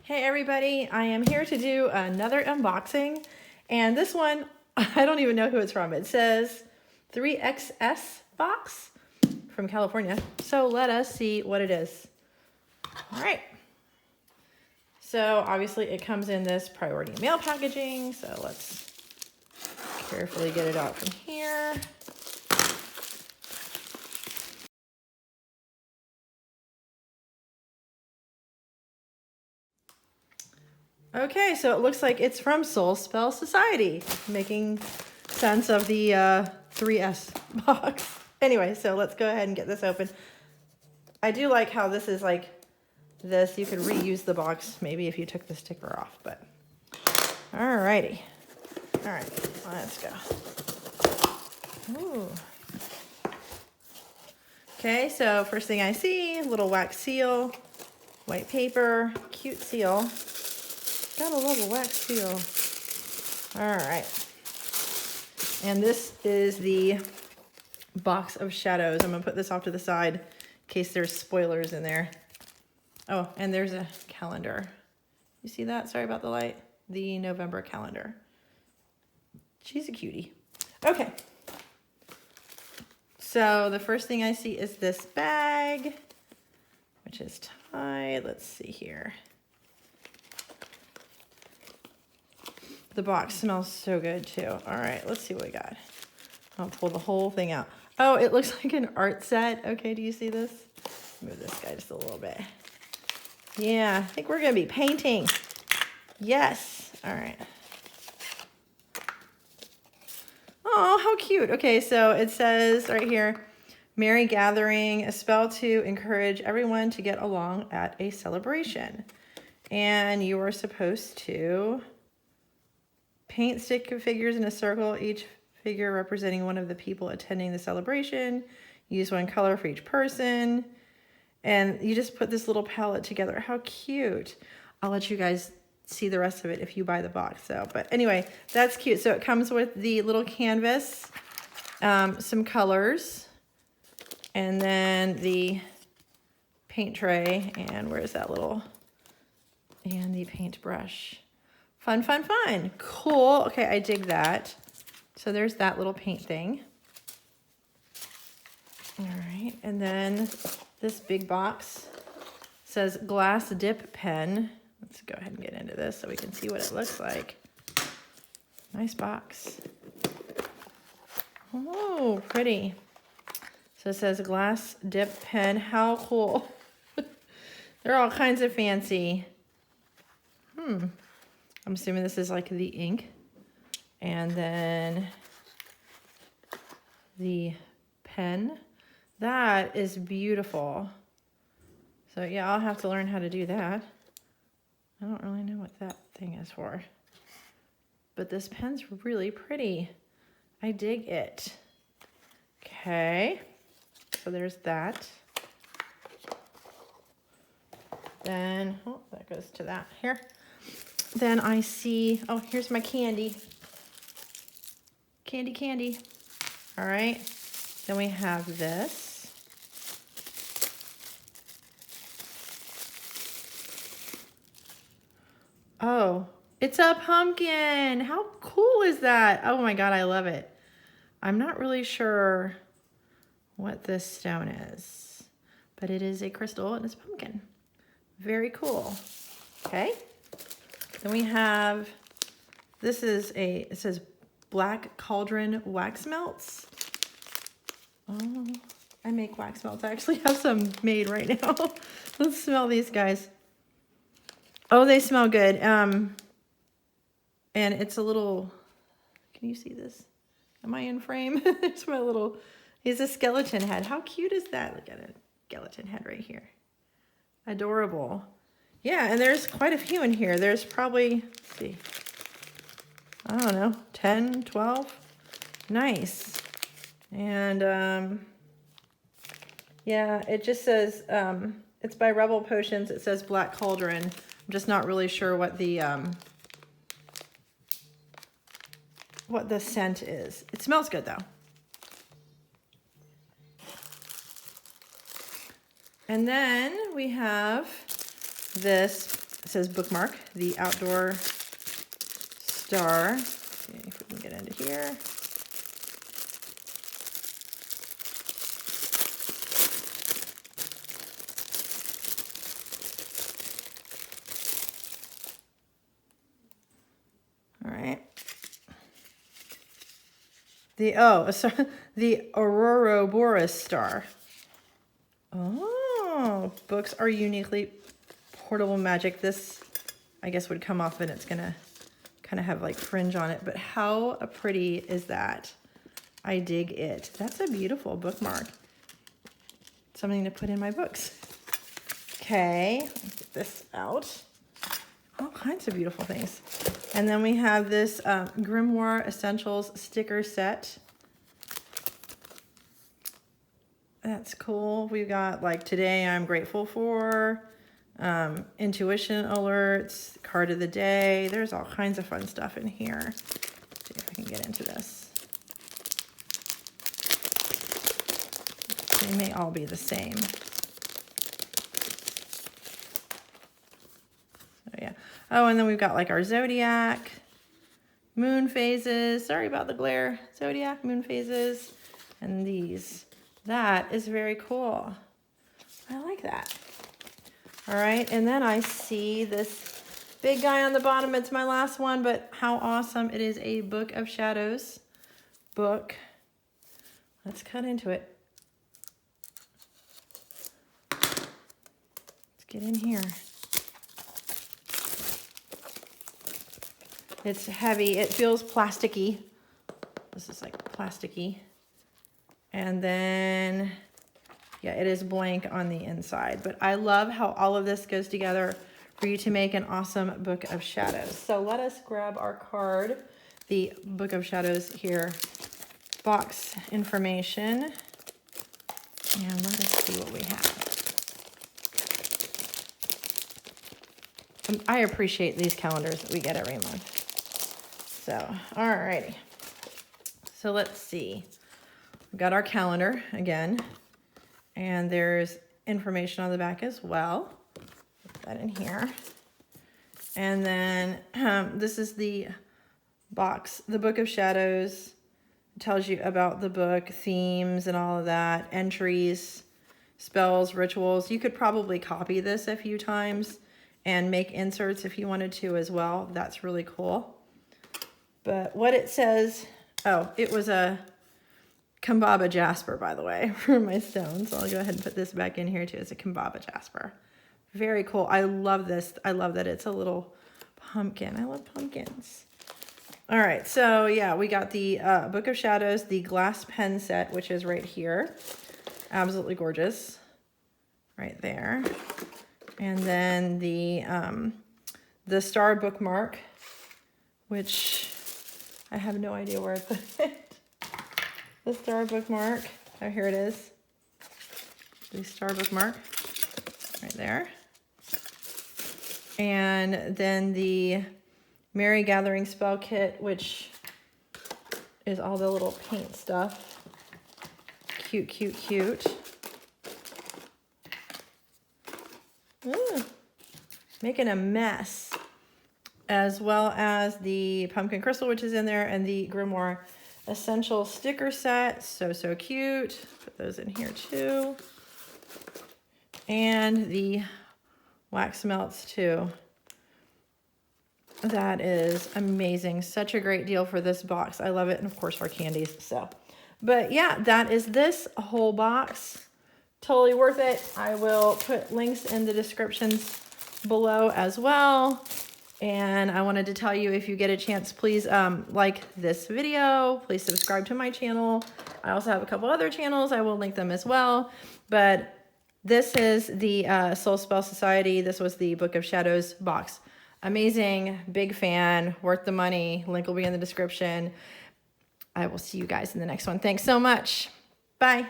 Hey everybody, I am here to do another unboxing, and this one, I don't even know who it's from. It says 3XS box from California, so let us see what it is. All right, so obviously it comes in this priority mail packaging, so let's carefully get it out from here. Okay, so it looks like it's from Soul Spell Society, making sense of the 3S box. Anyway, so let's go ahead and get this open. I do like how this is like this. You could reuse the box maybe if you took the sticker off, but alrighty. All right, let's go. Ooh. Okay, so first thing I see, little wax seal, white paper, cute seal. Gotta love a wax seal. All right. And this is the box of shadows. I'm gonna put this off to the side in case there's spoilers in there. Oh, and there's a calendar. You see that? Sorry about the light. The November calendar. She's a cutie. Okay. So the first thing I see is this bag, which is tied. Let's see here. The box smells so good too. All right, let's see what we got. I'll pull the whole thing out. Oh, it looks like an art set. Okay, do you see this? Move this guy just a little bit. Yeah, I think we're gonna be painting. Yes, all right. Oh, how cute. Okay, so it says right here, Merry Gathering, a spell to encourage everyone to get along at a celebration. And you are supposed to paint stick figures in a circle, each figure representing one of the people attending the celebration. Use one color for each person. And you just put this little palette together. How cute. I'll let you guys see the rest of it if you buy the box. So, but anyway, that's cute. So it comes with the little canvas, some colors, and then the paint tray. And where's that little, and the paintbrush. Fun, fun, fun. Cool. Okay, I dig that. So there's that little paint thing. All right, and then this big box says glass dip pen. Let's go ahead and get into this so we can see what it looks like. Nice box. Oh, pretty. So it says glass dip pen. How cool. They're all kinds of fancy. I'm assuming this is like the ink. And then the pen. That is beautiful. So yeah, I'll have to learn how to do that. I don't really know what that thing is for. But this pen's really pretty. I dig it. Okay. So there's that. Then, oh, that goes to that here. Then I see, oh, here's my candy. Candy, candy. All right. Then we have this. Oh, it's a pumpkin. How cool is that? Oh my God, I love it. I'm not really sure what this stone is, but it is a crystal and it's a pumpkin. Very cool. Okay. Then we have, this is it says Black Cauldron wax melts. Oh, I make wax melts. I actually have some made right now. Let's smell these guys. Oh, they smell good. And it's a little, can you see this? Am I in frame? There's my little, he's a skeleton head. How cute is that? Look at it, skeleton head right here. Adorable. Yeah, and there's quite a few in here. There's probably, let's see, I don't know, 10, 12. Nice. And yeah, it just says, it's by Rebel Potions. It says Black Cauldron. I'm just not really sure what the scent is. It smells good though. And then we have this it says bookmark, the outdoor star. Let's see if we can get into here. All right. The Ouroboros star. Oh, books are uniquely portable magic. This, I guess, would come off and it's gonna kind of have like fringe on it, but how pretty is that? I dig it. That's a beautiful bookmark. Something to put in my books. Okay, let's get this out. All kinds of beautiful things. And then we have this Grimoire Essentials sticker set. That's cool. We've got like today I'm grateful for, intuition alerts, card of the day. There's all kinds of fun stuff in here. Let's see if I can get into this. They may all be the same. So yeah. Oh, and then we've got like our zodiac, moon phases. Sorry about the glare. Zodiac, moon phases, and these. That is very cool. I like that. All right, and then I see this big guy on the bottom. It's my last one, but how awesome. It is a Book of Shadows book. Let's cut into it. Let's get in here. It's heavy. It feels plasticky. This is like plasticky. And then, yeah, it is blank on the inside. But I love how all of this goes together for you to make an awesome Book of Shadows. So let us grab our card, the Book of Shadows here, box information, and let us see what we have. I appreciate these calendars that we get every month. So, all righty. So let's see. We've got our calendar again, and there's information on the back as well. Put that in here. And then this is the box, the Book of Shadows. It tells you about the book, themes and all of that, entries, spells, rituals. You could probably copy this a few times and make inserts if you wanted to as well. That's really cool. But what it says, oh, it was a Kambaba jasper, by the way, for my stones. So I'll go ahead and put this back in here too. It's a Kambaba jasper. Very cool. I love this. I love that it's a little pumpkin. I love pumpkins. All right. So yeah, we got the Book of Shadows, the glass pen set, which is right here. Absolutely gorgeous. Right there. And then the star bookmark, which I have no idea where I put it. The star bookmark. Oh, here it is. The star bookmark right there. And then the Merry Gathering spell kit, which is all the little paint stuff. Cute, cute, cute. Ooh, making a mess. As well as the pumpkin crystal, which is in there, and the Grimoire Essential sticker set. So, so cute. Put those in here too. And the wax melts too. That is amazing. Such a great deal for this box. I love it. And of course our candies. So, but yeah, that is this whole box. Totally worth it. I will put links in the descriptions below as well. And I wanted to tell you, if you get a chance, please like this video. Please subscribe to my channel. I also have a couple other channels. I will link them as well. But this is the Soul Spell Society. This was the Book of Shadows box. Amazing. Big fan. Worth the money. Link will be in the description. I will see you guys in the next one. Thanks so much. Bye.